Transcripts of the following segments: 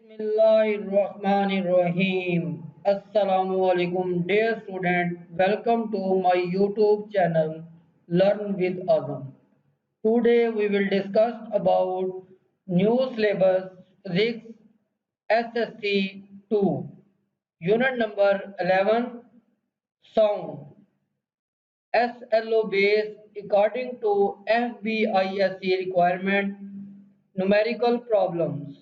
Bismillahirrahmanirrahim. Assalam O Alikum. Dear student, welcome to my YouTube channel Learn with Azam. Today we will discuss about new syllabus Physics SSC 2. Unit number 11 Sound. SLO base according to FBISE requirement numerical problems.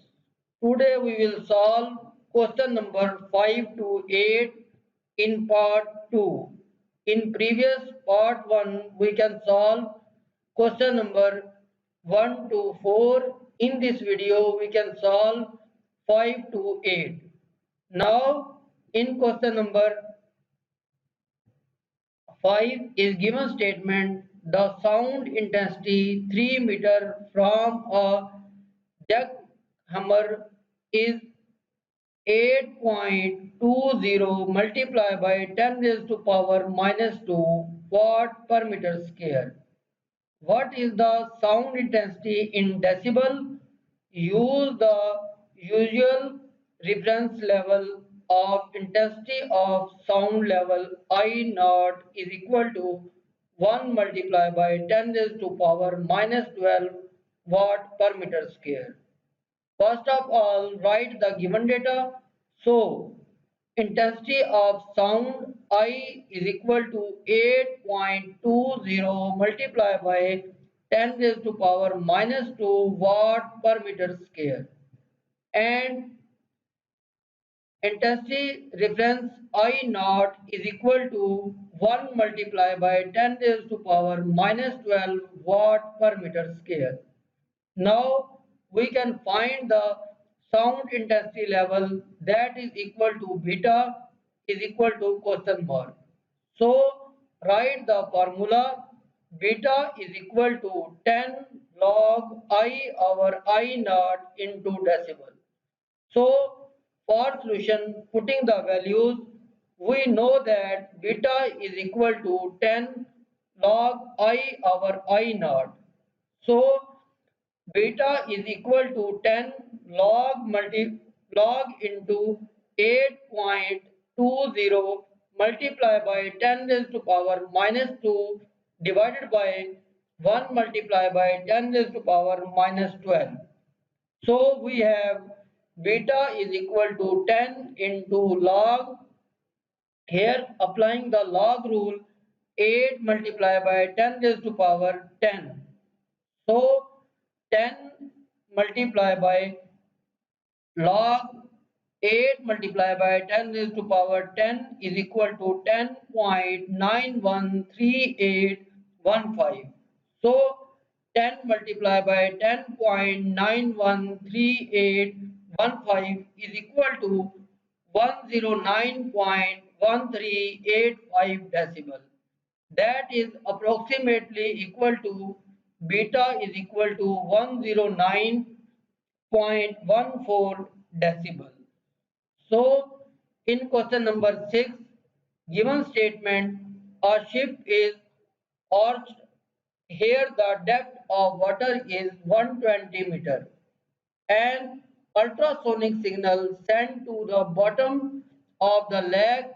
Today we will solve question number 5 to 8 in part 2. In previous part 1 we can solve question number 1 to 4. In this video we can solve 5 to 8. Now in question number 5 is given statement the sound intensity 3 meter from a jackhammer is 8.20 multiplied by 10 raised to power minus 2 watt per meter square. What is the sound intensity in decibel? Use the usual reference level of intensity of sound level I naught is equal to 1 multiplied by 10 raised to power minus 12 watt per meter square. First of all, write the given data. So, intensity of sound I is equal to 8.20 multiplied by 10 raised to power minus 2 watt per meter square. And intensity reference I naught is equal to 1 multiplied by 10 raised to power minus 12 watt per meter square. Now we can find the sound intensity level that is equal to beta is equal to question mark. So write the formula beta is equal to 10 log I over I naught into decibel. So for solution putting the values we know that beta is equal to 10 log I over I naught. So beta is equal to 10 log into 8.20 multiplied by 10 raised to power minus 2 divided by 1 multiplied by 10 raised to power minus 12. So we have beta is equal to 10 into log. Here applying the log rule 8 multiplied by 10 raised to power 10. So 10 multiplied by log 8 multiplied by 10 raised to power 10 is equal to 10.913815. So 10 multiplied by 10.913815 is equal to 109.1385 decibel. That is approximately equal to beta is equal to 109.14 decibel. So in question number 6 given statement a ship is arched. Here the depth of water is 120 meter and ultrasonic signal sent to the bottom of the lake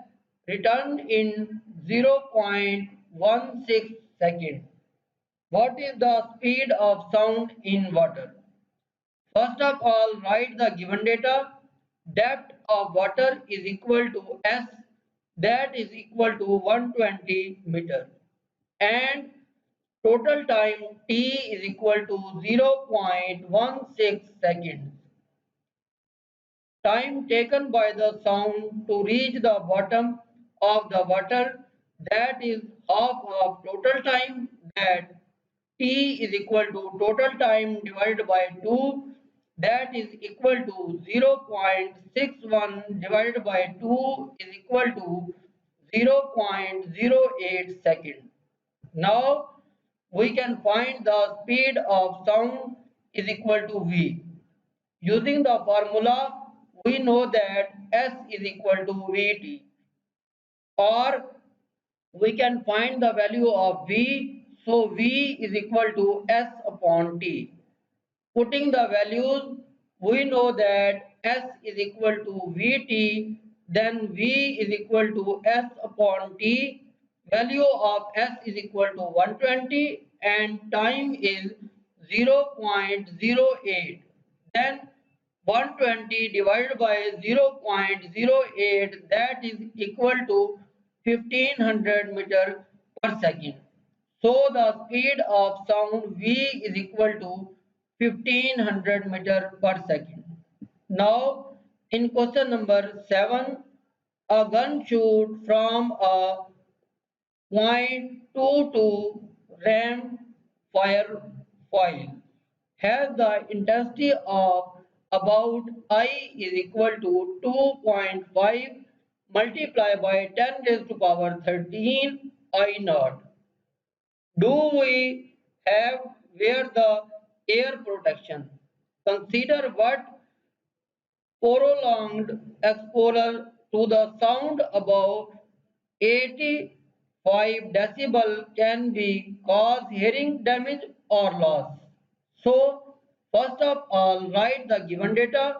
returned in 0.16 seconds. What is the speed of sound in water? First of all, write the given data. Depth of water is equal to S, that is equal to 120 meter. And total time T is equal to 0.16 seconds. Time taken by the sound to reach the bottom of the water, that is half of total time, that T is equal to total time divided by 2, that is equal to 0.61 divided by 2 is equal to 0.08 second. Now we can find the speed of sound is equal to V. Using the formula we know that S is equal to Vt, or we can find the value of V. So V is equal to S upon T. Putting the values we know that S is equal to Vt, then V is equal to S upon T. Value of S is equal to 120 and time is 0.08. Then 120 divided by 0.08, that is equal to 1500 meter per second. So the speed of sound V is equal to 1500 meter per second. Now in question number 7, a gun shoot from a .22 ram fire foil has the intensity of about I is equal to 2.5 multiplied by 10 raised to power 13 I naught. Do we have wear the air protection? Consider what prolonged exposure to the sound above 85 decibel can be cause hearing damage or loss. So, first of all, write the given data.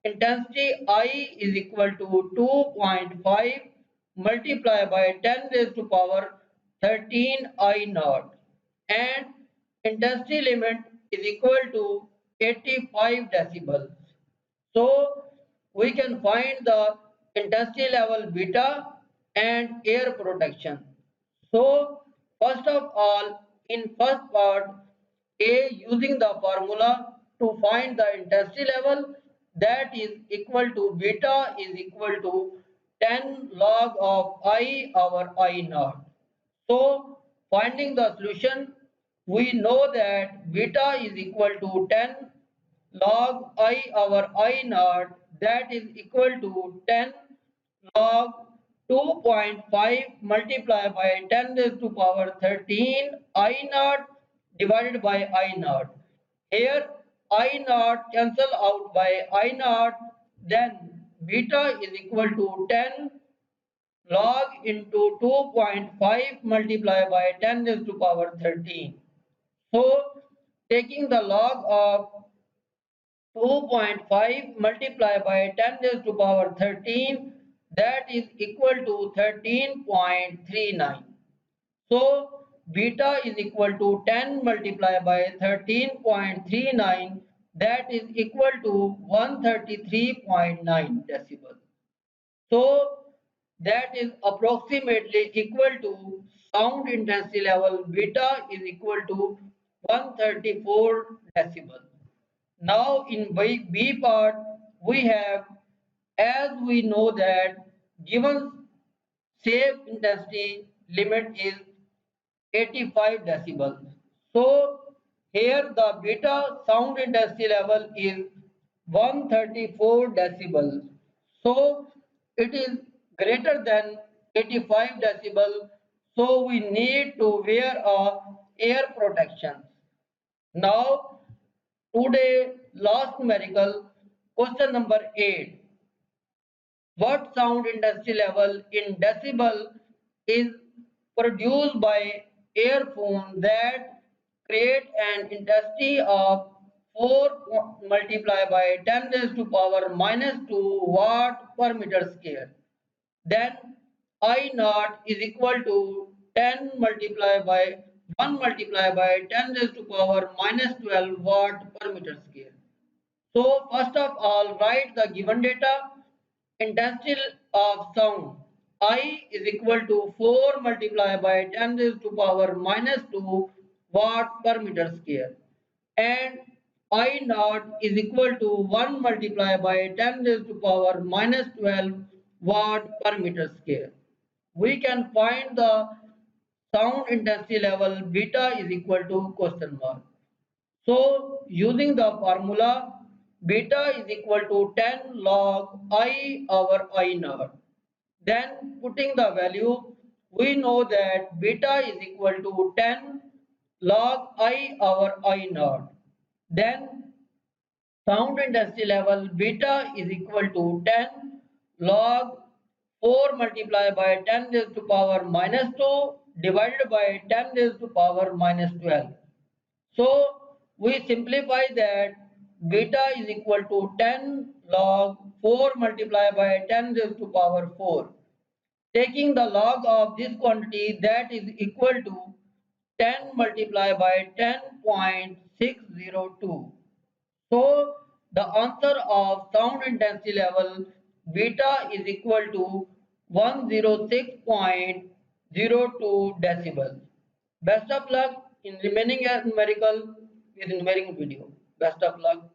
Intensity I is equal to 2.5 multiplied by 10 raised to power 13 I naught, and intensity limit is equal to 85 decibels. So we can find the intensity level beta and air protection. So first of all, in first part A, using the formula to find the intensity level, that is equal to beta is equal to 10 log of I over I naught. So finding the solution, we know that beta is equal to 10 log I over I naught, that is equal to 10 log 2.5 multiplied by 10 raised to power 13 I naught divided by I naught. Here I naught cancel out by I naught, then beta is equal to 10 log into 2.5 multiplied by 10 raised to power 13. So taking the log of 2.5 multiplied by 10 raised to power 13, that is equal to 13.39. So beta is equal to 10 multiplied by 13.39, that is equal to 133.9 decibel. So that is approximately equal to sound intensity level beta is equal to 134 decibel. Now in B part we have, as we know that given safe intensity limit is 85 decibels. So here the beta sound intensity level is 134 decibels. So it is greater than 85 decibel. So we need to wear a air protection. Now today last numerical, question number 8. What sound intensity level in decibel is produced by earphone that create an intensity of 4 multiplied by 10 raised to power minus 2 watt per meter square? Then I naught is equal to 10 multiplied by 1 multiplied by 10 raised to power minus 12 watt per meter square. So first of all, write the given data. Intensity of sound I is equal to 4 multiplied by 10 raised to power minus 2 watt per meter square, and I naught is equal to 1 multiplied by 10 raised to power minus 12 watt per meter square. We can find the sound intensity level beta is equal to question mark. So using the formula, beta is equal to 10 log I over I naught. Then putting the value, we know that beta is equal to 10 log I over I naught. Then sound intensity level beta is equal to 10 log 4 multiplied by 10 raised to power minus 2 divided by 10 raised to power minus 12. So we simplify that beta is equal to 10 log 4 multiplied by 10 raised to power 4. Taking the log of this quantity, that is equal to 10 multiplied by 10.602. So the answer of sound intensity level beta is equal to 106.02 decibels. Best of luck in remaining numerical with numeric video. Best of luck.